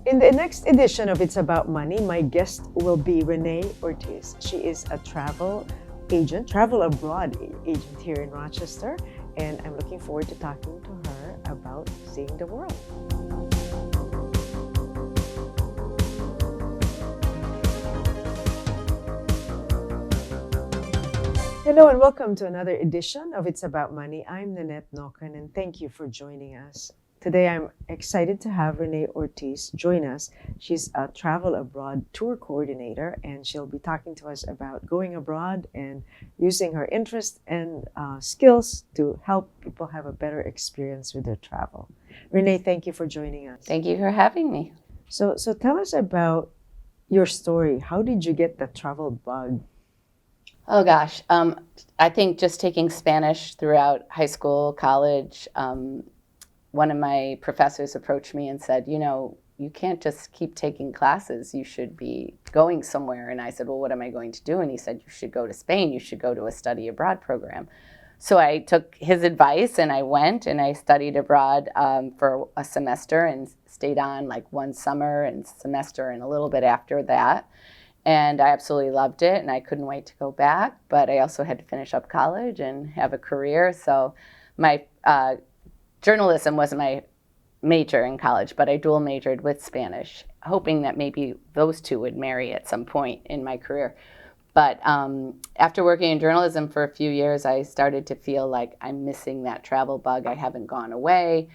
In the next edition of It's About Money, my guest will be Renee Ortiz. She is a travel agent, travel abroad agent here in Rochester, and I'm looking forward to talking to her about seeing the world. Hello and welcome to another edition of It's About Money. I'm Nannette Nocon and thank you for joining us. Today I'm excited to have Renee Ortiz join us. She's a travel abroad tour coordinator and she'll be talking to us about going abroad and using her interest and skills to help people have a better experience with their travel. Renee, thank you for joining us. Thank you for having me. So tell us about your story. How did you get the travel bug? Oh gosh, I think just taking Spanish throughout high school, college, one of my professors approached me and said, you can't just keep taking classes, you should be going somewhere. And I said, well, what am I going to do? And he said, you should go to Spain, you should go to a study abroad program. So I took his advice and I went and I studied abroad for a semester and stayed on like one summer and semester and a little bit after that. And I absolutely loved it and I couldn't wait to go back, but I also had to finish up college and have a career. So my journalism wasn't my major in college, but I dual majored with Spanish, hoping that maybe those two would marry at some point in my career. But after working in journalism for a few years, I started to feel like I'm missing that travel bug. I haven't gone away.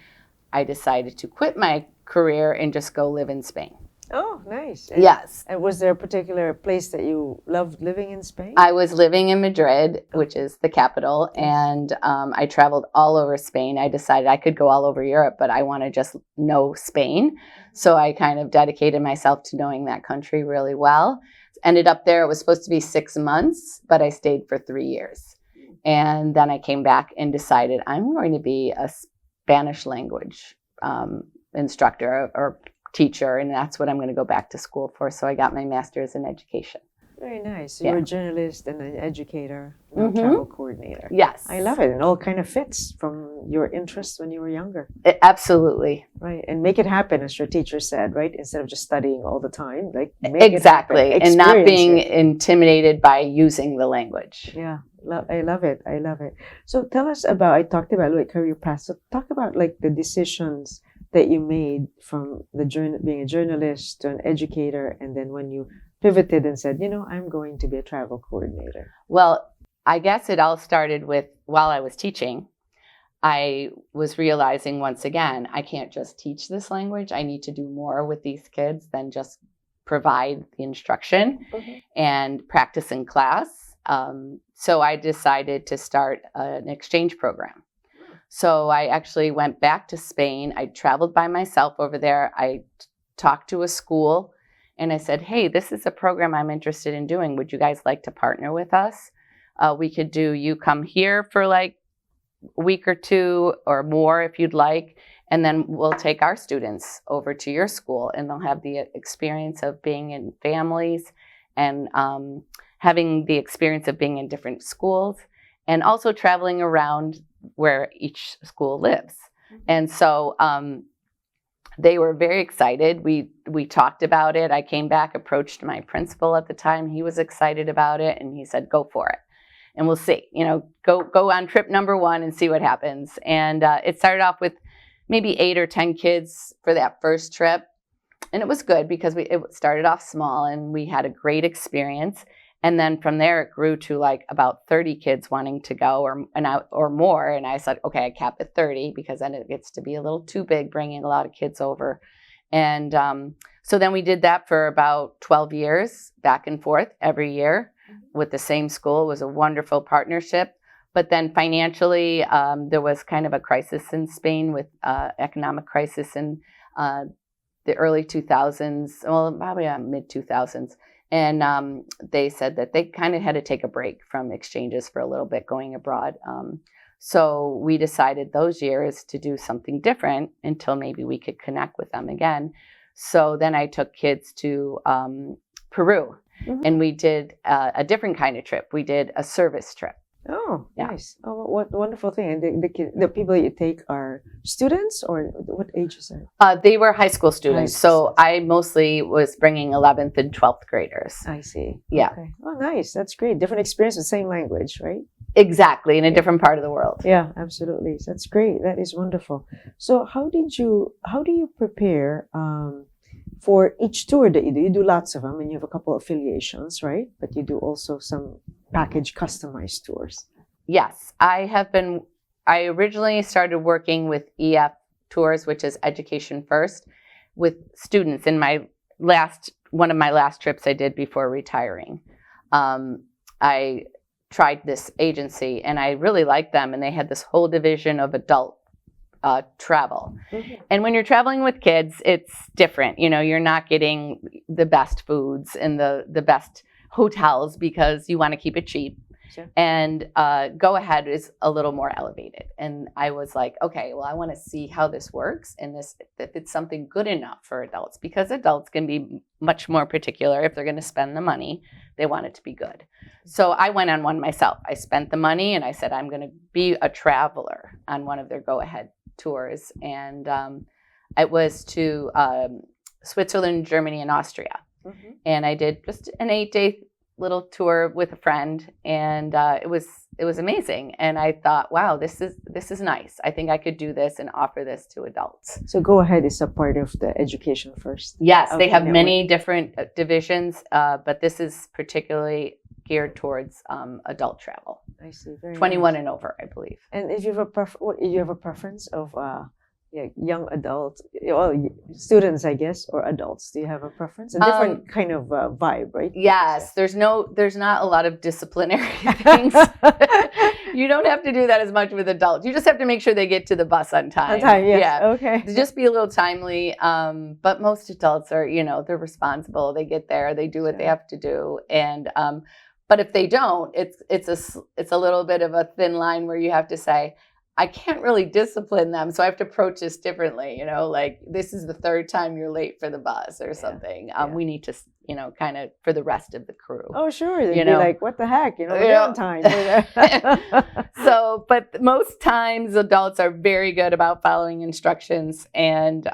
I decided to quit my career and just go live in Spain. Oh, nice. Yes. And was there a particular place that you loved living in Spain? I was living in Madrid, which is the capital, and I traveled all over Spain. I decided I could go all over Europe, but I want to just know Spain. So I kind of dedicated myself to knowing that country really well. Ended up there, it was supposed to be 6 months, but I stayed for 3 years. And then I came back and decided I'm going to be a Spanish language instructor or teacher, and that's what I'm going to go back to school for. So I got my master's in education. Very nice. So Yeah. you're a journalist and an educator, and a travel coordinator. Yes. I love it. And all kind of fits from your interests when you were younger. Absolutely. Right. And make it happen, as your teacher said, right? Instead of just studying all the time. Like make Exactly. it happen. And not Experience being it. intimidated by using the language. Yeah. I love it. I love it. So tell us about, I talked about like career paths. So talk about like the decisions that you made from being a journalist to an educator, and then when you pivoted and said, I'm going to be a travel coordinator. Well, I guess it all started with while I was teaching. I was realizing once again, I can't just teach this language. I need to do more with these kids than just provide the instruction and practice in class. So I decided to start an exchange program. So I actually went back to Spain. I traveled by myself over there. I talked to a school and I said, hey, this is a program I'm interested in doing. Would you guys like to partner with us? We could do, you come here for like a week or two or more if you'd like, and then we'll take our students over to your school and they'll have the experience of being in families and having the experience of being in different schools and also traveling around where each school lives. And so they were very excited. We talked about it. I came back, approached my principal at the time. He was excited about it and he said, go for it. And we'll see, go on trip number 1 and see what happens. And it started off with maybe 8 or 10 kids for that first trip. And it was good because it started off small and we had a great experience. And then from there, it grew to like about 30 kids wanting to go or more. And I said, okay, I cap at 30 because then it gets to be a little too big, bringing a lot of kids over. And so then we did that for about 12 years, back and forth every year with the same school. It was a wonderful partnership. But then financially, there was kind of a crisis in Spain with economic crisis in the early 2000s, well, probably mid 2000s. And they said that they kind of had to take a break from exchanges for a little bit going abroad. So we decided those years to do something different until maybe we could connect with them again. So then I took kids to Peru and we did a different kind of trip. We did a service trip. Oh, Yeah. nice. Oh, what wonderful thing. And the people you take are students or what ages are They were high school students. school So I mostly was bringing 11th and 12th graders. I see. Yeah. Okay. Oh, nice. That's great. Different experience, the same language, right? Exactly. In a different part of the world. Yeah, absolutely. That's great. That is wonderful. So how do you prepare for each tour that you do? You do lots of them and you have a couple of affiliations, right? But you do also some package customized tours. Yes. I originally started working with EF Tours, which is Education First, with students in one of my last trips I did before retiring. I tried this agency and I really liked them, and they had this whole division of adult travel. Mm-hmm. And when you're traveling with kids, it's different. You're not getting the best foods and the best hotels because you want to keep it cheap. Sure. And Go Ahead is a little more elevated. And I was like, okay, well, I want to see how this works and if it's something good enough for adults, because adults can be much more particular. If they're going to spend the money, they want it to be good. So I went on one myself. I spent the money and I said, I'm going to be a traveler on one of their Go Ahead tours. And it was to Switzerland, Germany, and Austria. Mm-hmm. And I did just an 8-day little tour with a friend, and it was amazing. And I thought, wow, this is nice. I think I could do this and offer this to adults. So Go Ahead is a part of the Education First. Yes, Okay, they have network. many different divisions, but this is particularly geared towards adult travel. I see. Very 21 nice. and over, I believe. And if you have you have a preference of young adults, well, students, I guess, or adults? Do you have a preference? A different kind of vibe, right? Yes, there's not a lot of disciplinary things. You don't have to do that as much with adults. You just have to make sure they get to the bus on time. On time, yes. Yeah. Okay. Just be a little timely. But most adults are, they're responsible. They get there, they do what they have to do. And but if they don't, it's a little bit of a thin line where you have to say, I can't really discipline them, so I have to approach this differently. Like this is the third time you're late for the bus or something. We need to, kind of for the rest of the crew. Oh, sure. They'd be like, what the heck? We're on time. So, but most times adults are very good about following instructions, and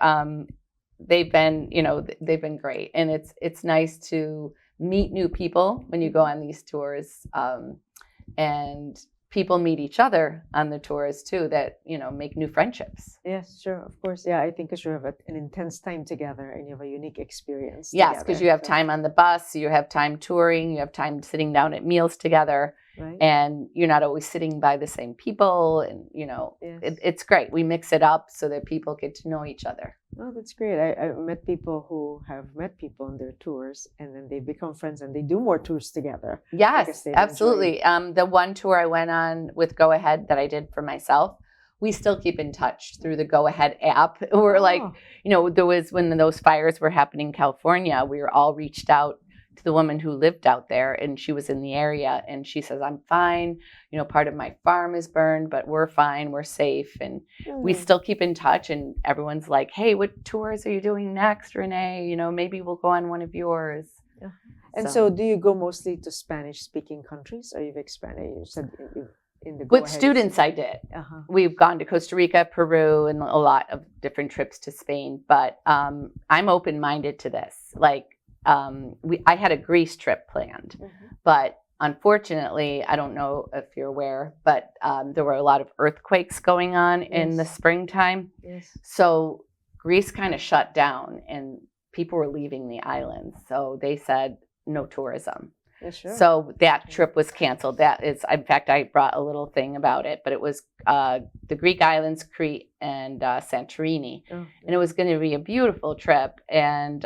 they've been great. And it's nice to meet new people when you go on these tours, and people meet each other on the tours too that make new friendships. Yes, sure, of course. Yeah, I think because you have an intense time together and you have a unique experience. Yes, because you have time on the bus, you have time touring, you have time sitting down at meals together, right. And you're not always sitting by the same people, and Yes. it's great. We mix it up so that people get to know each other. Oh, that's great. I've met people who have met people on their tours, and then they become friends and they do more tours together. Yes, absolutely. The one tour I went on with Go Ahead that I did for myself, we still keep in touch through the Go Ahead app. We're like, there was, when those fires were happening in California, we were all reached out to the woman who lived out there, and she was in the area, and she says, I'm fine. Part of my farm is burned, but we're fine. We're safe. And we still keep in touch, and everyone's like, hey, what tours are you doing next, Renee? Maybe we'll go on one of yours. Yeah. And so do you go mostly to Spanish speaking countries, or you've expanded? You said in the Go With Ahead students, I did. Uh-huh. We've gone to Costa Rica, Peru, and a lot of different trips to Spain, but I'm open-minded to this. Like, I had a Greece trip planned, but unfortunately, I don't know if you're aware, but there were a lot of earthquakes going on in the springtime. Yes. So Greece kind of shut down and people were leaving the island. So they said no tourism. Yeah, sure. So that trip was canceled. That is, in fact, I brought a little thing about it, but it was the Greek islands, Crete and Santorini. Oh, and it was going to be a beautiful trip. And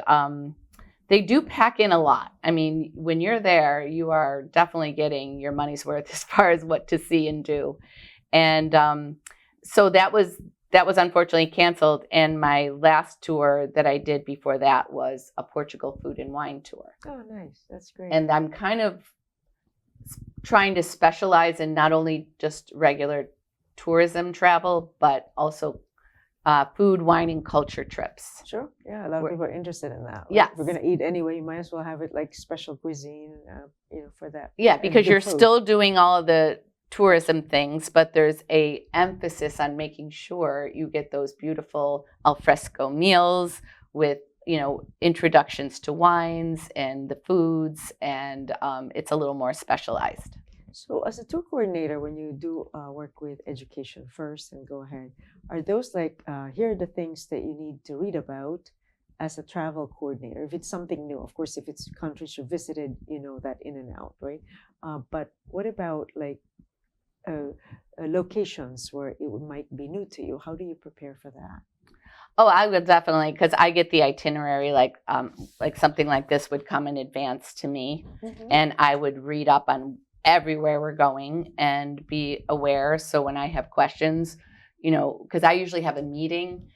they do pack in a lot. I mean, when you're there, you are definitely getting your money's worth as far as what to see and do. And so that was unfortunately canceled. And my last tour that I did before that was a Portugal food and wine tour. Oh, nice. That's great. And I'm kind of trying to specialize in not only just regular tourism travel, but also food, wine, and culture trips. Sure. Yeah, a lot of people are interested in that. Yes. If we're going to eat anyway, you might as well have it like special cuisine, for that. Yeah, because you're still doing all of the tourism things, but there's a emphasis on making sure you get those beautiful al fresco meals with, introductions to wines and the foods, and it's a little more specialized. So, as a tour coordinator, when you do work with education first and go ahead, are those like, here are the things that you need to read about as a travel coordinator? If it's something new, of course, if it's countries you visited, you know that in and out, right? But what about like locations where it might be new to you? How do you prepare for that? Oh, I would definitely, because I get the itinerary, like something like this would come in advance to me, and I would read up on everywhere we're going and be aware. So when I have questions, because I usually have a meeting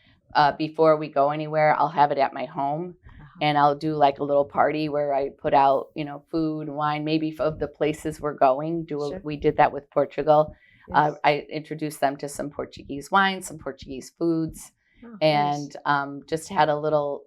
before we go anywhere, I'll have it at my home, and I'll do like a little party where I put out, food and wine, maybe of the places we're going. Sure. We did that with Portugal. Yes. I introduced them to some Portuguese wines, some Portuguese foods. Oh, And nice. just had a little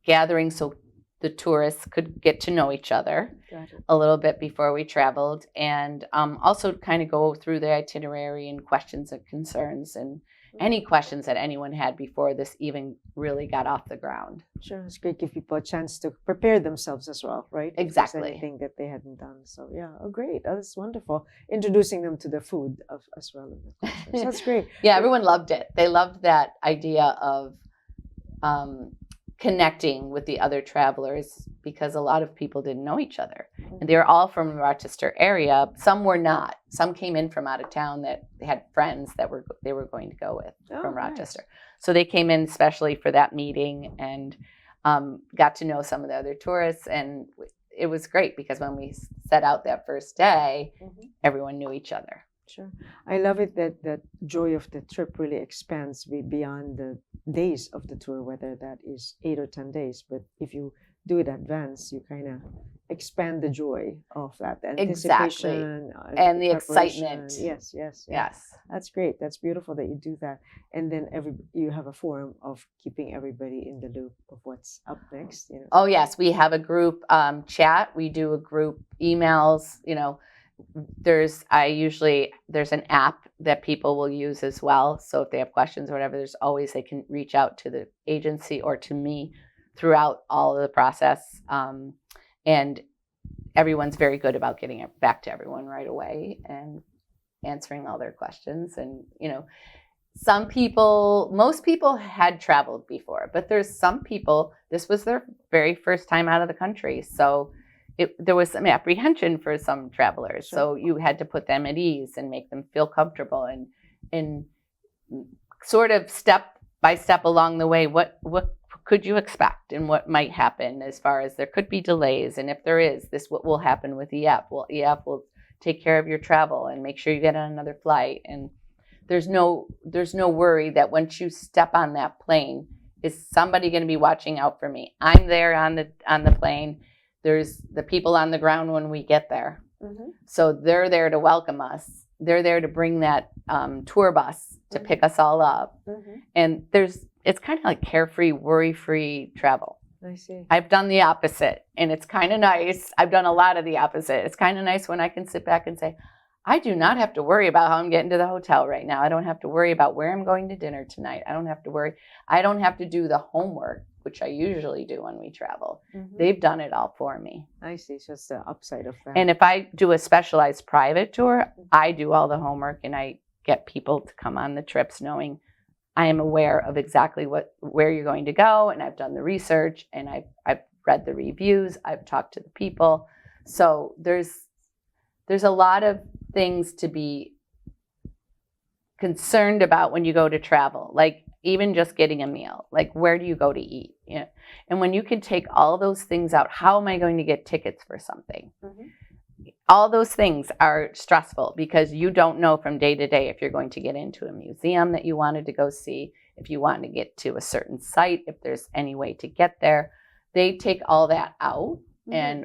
gathering so the tourists could get to know each other Got it. a little bit before we traveled, and also kind of go through the itinerary and questions and concerns and any questions that anyone had before this even really got off the ground. Sure, it's great. Give people a chance to prepare themselves as well, right? If there's Exactly. anything that they hadn't done. So yeah, oh great, oh, that's wonderful. Introducing them to the food as well as the culture. So that's great. Yeah, everyone loved it. They loved that idea of connecting with the other travelers, because a lot of people didn't know each other. And they were all from the Rochester area. Some were not. Some came in from out of town that they had friends that they were going to go with from Rochester. Nice. So they came in especially for that meeting and got to know some of the other tourists. And it was great because when we set out that first day, everyone knew each other. Sure. I love it that that joy of the trip really expands beyond the days of the tour, whether that is 8 or 10 days. But if you do it advance, you kind of expand the joy of that, the anticipation and the preparation. excitement. Yes. That's great. That's beautiful that you do that. And then you have a forum of keeping everybody in the loop of what's up next. Oh yes, we have a group chat. We do a group emails. There's an app that people will use as well. So if they have questions or whatever, they can reach out to the agency or to me throughout all of the process. And everyone's very good about getting it back to everyone right away and answering all their questions. And, most people had traveled before, but there's some people, this was their very first time out of the country. So there was some apprehension for some travelers. Sure. So you had to put them at ease and make them feel comfortable and sort of step by step along the way, what could you expect and what might happen as far as there could be delays. And if there is, what will happen with EF? Well, EF will take care of your travel and make sure you get on another flight. And there's no worry that once you step on that plane, is somebody going to be watching out for me? I'm there on the plane. There's the people on the ground when we get there. So they're there to welcome us. They're there to bring that tour bus to pick us all up. And it's kind of like carefree, worry-free travel. I see. I've done the opposite, and it's kind of nice. I've done a lot of the opposite. It's kind of nice when I can sit back and say, I do not have to worry about how I'm getting to the hotel right now. I don't have to worry about where I'm going to dinner tonight. I don't have to worry. I don't have to do the homework, which I usually do when we travel. They've done it all for me. I see. So it's the upside of that. And if I do a specialized private tour, I do all the homework and I get people to come on the trips knowing I am aware of exactly where you're going to go, and I've done the research and I've read the reviews, I've talked to the people. So there's a lot of things to be concerned about when you go to travel, like even just getting a meal, like where do you go to eat? And when you can take all those things out, how am I going to get tickets for something? All those things are stressful because you don't know from day to day if you're going to get into a museum that you wanted to go see, if you want to get to a certain site, if there's any way to get there. They take all that out.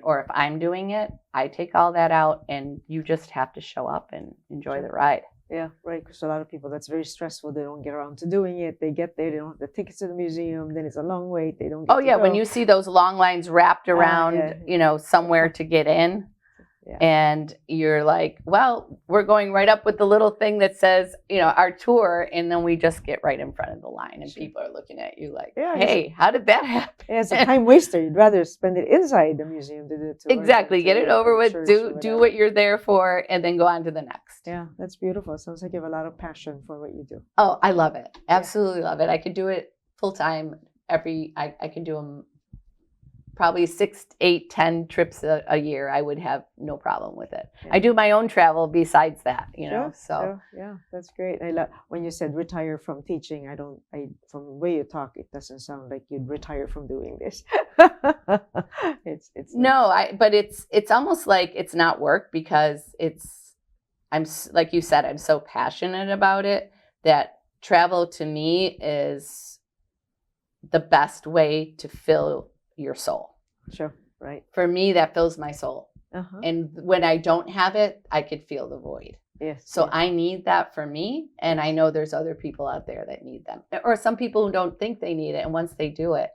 Or if I'm doing it, I take all that out, and you just have to show up and enjoy the ride. Yeah, right. Because a lot of people, that's very stressful. They don't get around to doing it. They get there, they don't have the tickets to the museum. Then it's a long wait. They don't get to go. When you see those long lines wrapped around, somewhere to get in. Yeah. And you're like, well, we're going right up with the little thing that says, our tour. And then we just get right in front of the line and people are looking at you like, hey, how did that happen? Yeah, it's a time waster. You'd rather spend it inside the museum to do the tour. Exactly. Get it over with, do what you're there for, and then go on to the next. Yeah, that's beautiful. Sounds like you have a lot of passion for what you do. Oh, I love it. Absolutely love it. I could do it full time I can do them probably 6, 8, 10 trips a year. I would have no problem with it. Yeah. I do my own travel besides that, know. So yeah, that's great. I love when you said retire from teaching. From the way you talk, it doesn't sound like you'd retire from doing this. it's no, but it's almost like it's not work because I'm like you said, I'm so passionate about it that travel to me is the best way to fill your soul. Sure, right. For me, that fills my soul. Uh-huh. And when I don't have it, I could feel the void. Yes. So I need that for me. And I know there's other people out there that need them. Or some people who don't think they need it. And once they do it,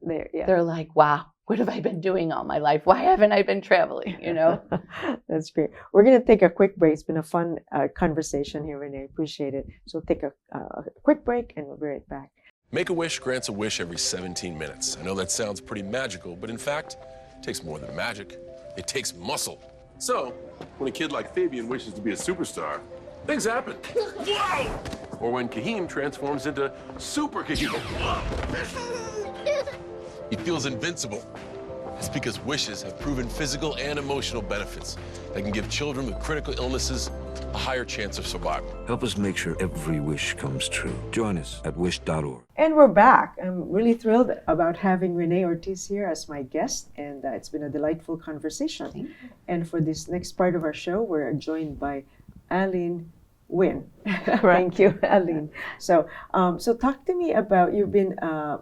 they're like, wow, what have I been doing all my life? Why haven't I been traveling? That's great. We're going to take a quick break. It's been a fun conversation here, Renee. Appreciate it. So take a quick break and we'll be right back. Make-A-Wish grants a wish every 17 minutes. I know that sounds pretty magical, but in fact, it takes more than magic. It takes muscle. So, when a kid like Fabian wishes to be a superstar, things happen. Whoa! Or when Kahim transforms into Super Kahim. He feels invincible. It's because wishes have proven physical and emotional benefits that can give children with critical illnesses a higher chance of survival. Help us make sure every wish comes true. Join us at wish.org. And we're back. I'm really thrilled about having Renee Ortiz here as my guest, and it's been a delightful conversation. And for this next part of our show, we're joined by Aline Wynn. Thank you, Aline. So talk to me about, you've been a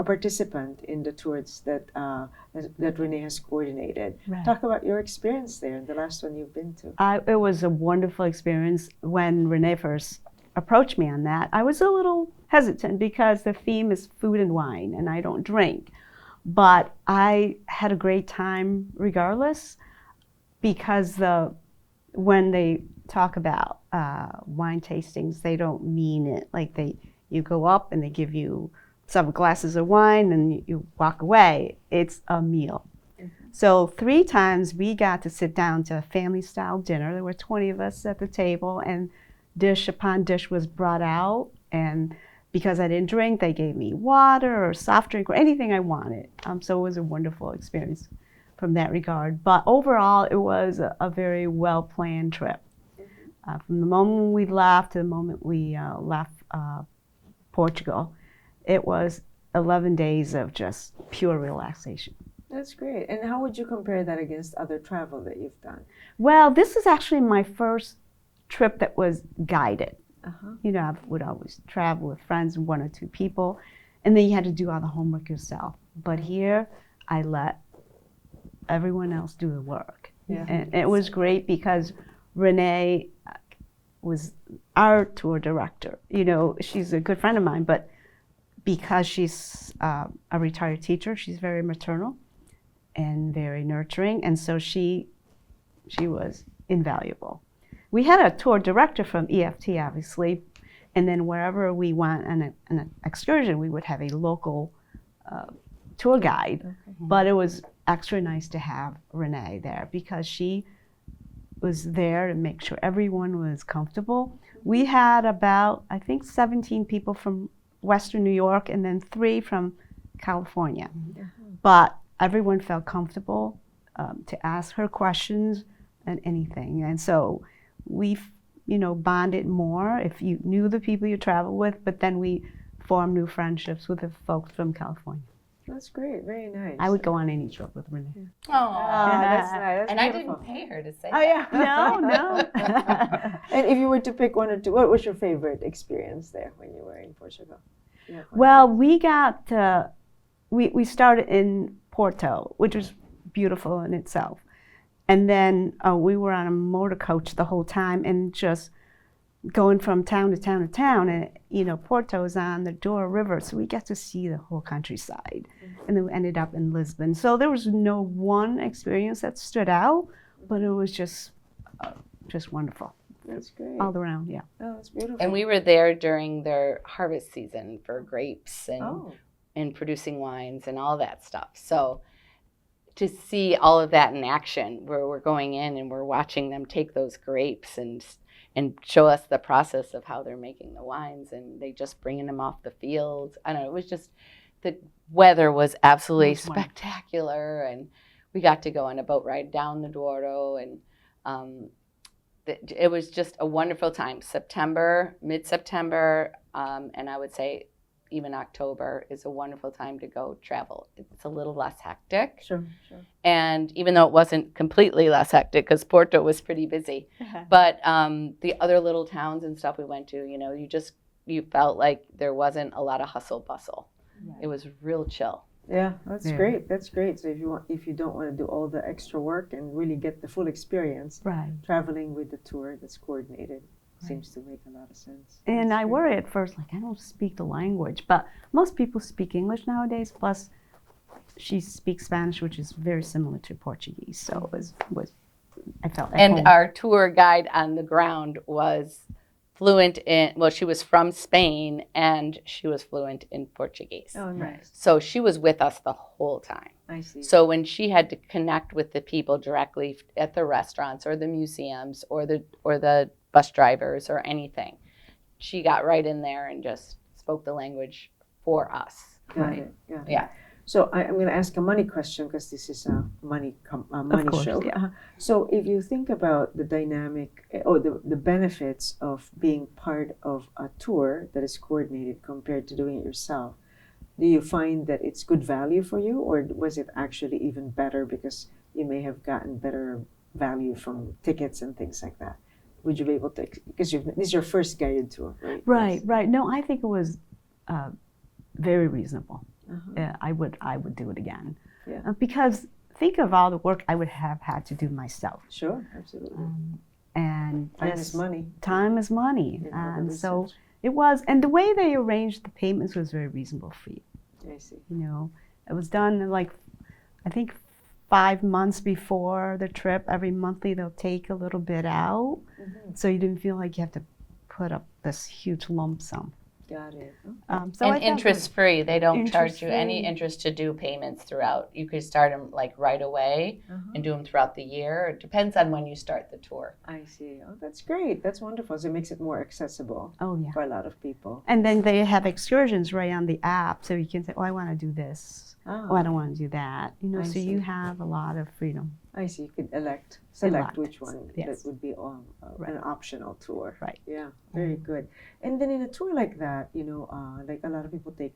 participant in the tours that Renee has coordinated. Right. Talk about your experience there, the last one you've been to. It was a wonderful experience. When Renee first approached me on that, I was a little hesitant because the theme is food and wine, and I don't drink. But I had a great time regardless, because when they talk about wine tastings, they don't mean it like you go up and they give you some glasses of wine and you walk away. It's a meal. Mm-hmm. So 3 times we got to sit down to a family style dinner. There were 20 of us at the table, and dish upon dish was brought out, and because I didn't drink, they gave me water or soft drink or anything I wanted. So it was a wonderful experience from that regard. But overall, it was a very well-planned trip. From the moment we left to the moment we left Portugal, it was 11 days of just pure relaxation. That's great. And how would you compare that against other travel that you've done? Well, this is actually my first trip that was guided. Uh-huh. I would always travel with friends, 1 or 2 people, and then you had to do all the homework yourself. But here, I let everyone else do the work. Yeah. And it was great because Renee was our tour director. She's a good friend of mine, but because she's a retired teacher, she's very maternal and very nurturing, and so she was invaluable. We had a tour director from EFT, obviously, and then wherever we went on an excursion, we would have a local tour guide. Okay. But it was extra nice to have Renee there because she was there to make sure everyone was comfortable. We had about, I think, 17 people from Western New York and then 3 from California. Mm-hmm. But everyone felt comfortable to ask her questions and anything. And so we, bonded more if you knew the people you travel with, but then we formed new friendships with the folks from California. That's great. Very nice. I would go on any trip with Renee. Oh, that's nice. That's and beautiful. I didn't pay her to say that. Oh, yeah. No. And if you were to pick 1 or 2, what was your favorite experience there when you were in Portugal? Well, we got, we started in Porto, which was beautiful in itself. And then we were on a motor coach the whole time and just going from town to town to town. And, Porto is on the Douro River, so we got to see the whole countryside. Mm-hmm. And then we ended up in Lisbon. So there was no one experience that stood out, but it was just wonderful That's great. all around. Yeah. Oh, that's beautiful. And we were there during their harvest season for grapes and Oh, producing wines and all that stuff. So to see all of that in action, where we're going in and we're watching them take those grapes and show us the process of how they're making the wines, and they just bringing them off the field. I don't know, it was just, the weather was absolutely It was wonderful. spectacular, and we got to go on a boat ride down the Douro, and it was just a wonderful time. Mid-September, and I would say even October is a wonderful time to go travel. It's a little less hectic. sure. And even though it wasn't completely less hectic, because Porto was pretty busy, but the other little towns and stuff we went to, you know, you felt like there wasn't a lot of hustle bustle. Right. It was real chill. Yeah, that's Yeah. great. That's great. So if you don't want to do all the extra work and really get the full experience, Right. traveling with the tour that's coordinated seems to make a lot of sense. And That's I great. worry at first, like, I don't speak the language, but most people speak English nowadays. Plus, she speaks Spanish, which is very similar to Portuguese. So it was I felt at And home. our tour guide on the ground was fluent in, well, she was from Spain and she was fluent in Portuguese. Oh, nice. So she was with us the whole time. I see. So when she had to connect with the people directly at the restaurants or the museums or the bus drivers or anything, she got right in there and just spoke the language for us. Got it. Got it. Yeah. So I'm going to ask a money question because this is a money course, show. yeah. So if you think about the dynamic or the benefits of being part of a tour that is coordinated compared to doing it yourself, do you find that it's good value for you, or was it actually even better because you may have gotten better value from tickets and things like that? Would you be able to, because this is your first guided tour, right? Right, Yes. right. No, I think it was very reasonable. Uh-huh. Yeah, I would do it again. Yeah. Because think of all the work I would have had to do myself. Sure, absolutely. And Time this- is money. Time is money. Yeah, for the And so research. it was, and the way they arranged the payments was very reasonable for you. I see. You know, it was done in like, I think 5 months before the trip. Every monthly they'll take a little bit out, so you didn't feel like you have to put up this huge lump sum. Got it. So And I thought interest free. They don't charge you any Interest-free. interest to do payments throughout. You could start them like right away and do them throughout the year. It depends on when you start the tour. I see. Oh, that's great. That's wonderful. So it makes it more accessible Oh yeah. for a lot of people. And then they have excursions right on the app, so you can say, "Oh, I want to do this. Oh, I don't want to do that." You know, I so see. you have a lot of freedom. I see. You could select Elect, which one yes. that would be an optional tour. Right. Yeah, very good. And then in a tour like that, like a lot of people take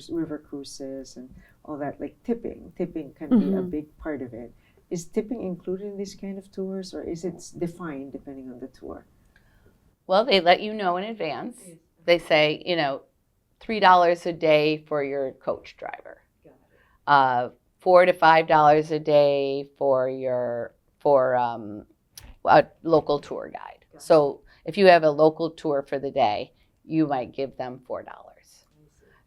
river cruises and all that, like tipping. Tipping can be a big part of it. Is tipping included in these kind of tours, or is it defined depending on the tour? Well, they let you know in advance. They say, $3 a day for your coach driver. $4 to $5 a day for a local tour guide. So if you have a local tour for the day, you might give them $4.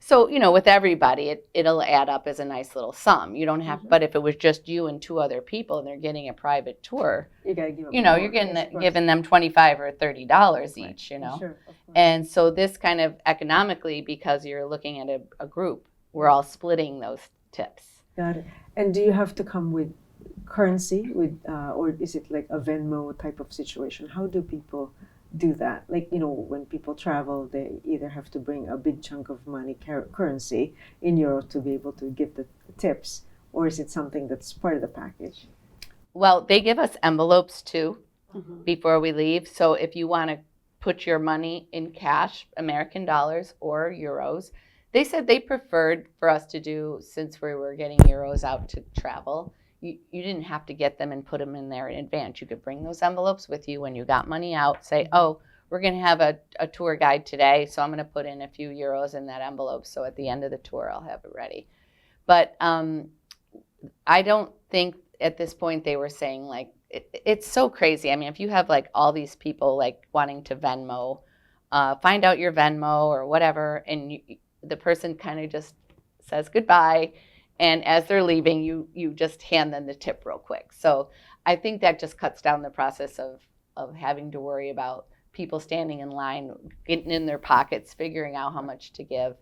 So, with everybody, it'll add up as a nice little sum. You don't have, but if it was just you and 2 other people and they're getting a private tour, You gotta give up you're more. getting Yes, of course. giving them $25 or $30 each, Sure, of course. And so this kind of economically, because you're looking at a group, we're all splitting those tips. Got it. And do you have to come with currency, or is it like a Venmo type of situation? How do people do that? Like, when people travel, they either have to bring a big chunk of money, currency in euro to be able to give the tips, or is it something that's part of the package? Well, they give us envelopes too before we leave. So if you want to put your money in cash, American dollars or euros, they said they preferred for us to do, since we were getting euros out to travel, you didn't have to get them and put them in there in advance. You could bring those envelopes with you when you got money out, say, oh, we're going to have a tour guide today, so I'm going to put in a few euros in that envelope, so at the end of the tour I'll have it ready. But I don't think at this point they were saying, like, it's so crazy. I mean, if you have like all these people like wanting to Venmo, find out your Venmo or whatever, and the person kind of just says goodbye, and as they're leaving, you just hand them the tip real quick. So I think that just cuts down the process of having to worry about people standing in line, getting in their pockets, figuring out how much to give.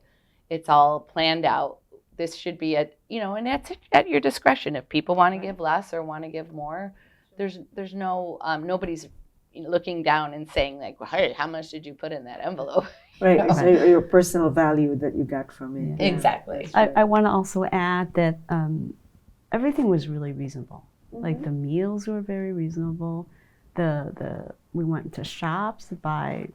It's all planned out. This should be and that's at your discretion. If people want to give less or want to give more, there's no, nobody's looking down and saying like, well, hey, how much did you put in that envelope? Right, it's your personal value that you got from it. Yeah. Exactly. I want to also add that everything was really reasonable. Like the meals were very reasonable. We went to shops to buy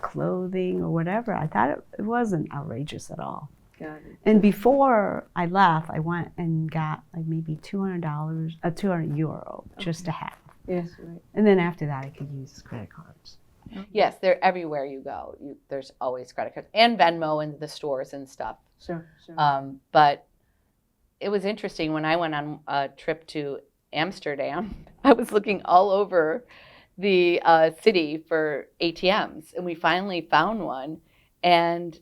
clothing or whatever. I thought it wasn't outrageous at all. Got it. And before I left, I went and got like maybe €200, €200 just to have. Yes, right. And then after that, I could use credit cards. Yes, they're everywhere you go. There's always credit cards and Venmo in the stores and stuff. Sure. But it was interesting when I went on a trip to Amsterdam. I was looking all over the city for ATMs, and we finally found one. And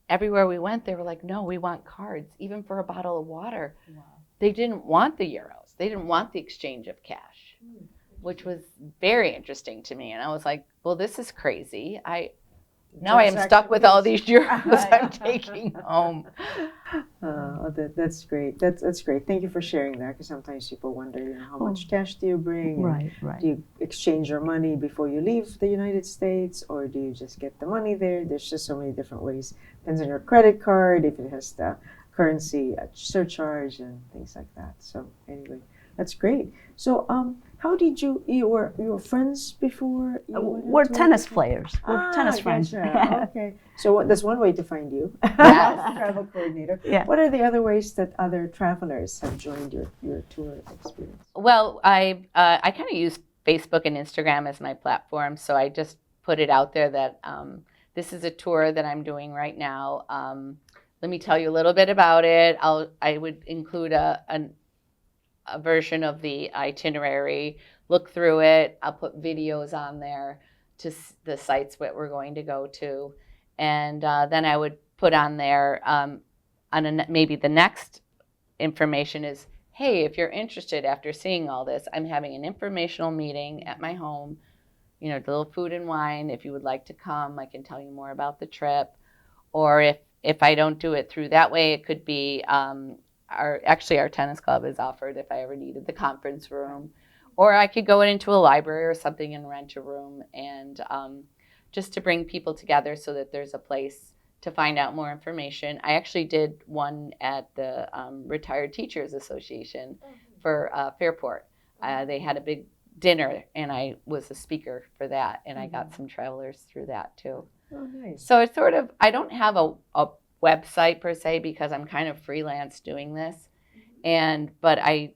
everywhere we went, they were like, "No, we want cards, even for a bottle of water." Wow. They didn't want the euros. They didn't want the exchange of cash, which was very interesting to me. And I was like, "Well, this is crazy. Now I am stuck with all these euros I'm taking home." That's great. That's great. Thank you for sharing that, because sometimes people wonder, how much cash do you bring? Right. Do you exchange your money before you leave the United States, or do you just get the money there? There's just so many different ways. Depends on your credit card, if it has the currency surcharge and things like that. So anyway, that's great. So how did you were friends before? We're tennis players. We're tennis friends. Gotcha. Okay. So that's one way to find you. Yes. Travel coordinator. Yeah. What are the other ways that other travelers have joined your tour experience? Well, I kind of use Facebook and Instagram as my platform, so I just put it out there that this is a tour that I'm doing right now. Let me tell you a little bit about it. I would include a version of the itinerary, look through it. I'll put videos on there to the sites that we're going to go to. And then I would put on there, maybe the next information is, hey, if you're interested after seeing all this, I'm having an informational meeting at my home, a little food and wine. If you would like to come, I can tell you more about the trip. Or if I don't do it through that way, it could be our tennis club is offered if I ever needed the conference room, or I could go into a library or something and rent a room, and just to bring people together so that there's a place to find out more information. I actually did one at the Retired Teachers Association for Fairport. They had a big dinner, and I was a speaker for that, and I got some travelers through that too. Oh, nice. So it's sort of, I don't have a website per se, because I'm kind of freelance doing this, but I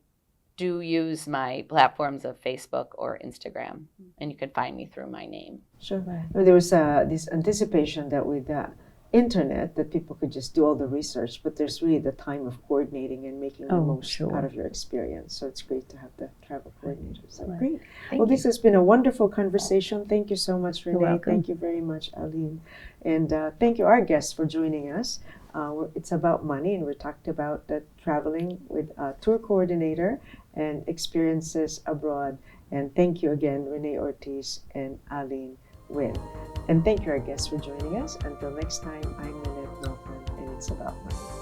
do use my platforms of Facebook or Instagram, and you can find me through my name. Sure. There was this anticipation that with the internet that people could just do all the research, but there's really the time of coordinating and making the most out of your experience. So it's great to have the travel coordinators. So great. Well, this has been a wonderful conversation. Thank you so much, Renee. You're welcome. Thank you very much, Aline. And thank you, our guests, for joining us. It's about money, and we talked about traveling with a tour coordinator and experiences abroad. And thank you again, Renee Ortiz and Aline Wynn. And thank you, our guests, for joining us. Until next time, I'm Nannette Nocon, and it's about money.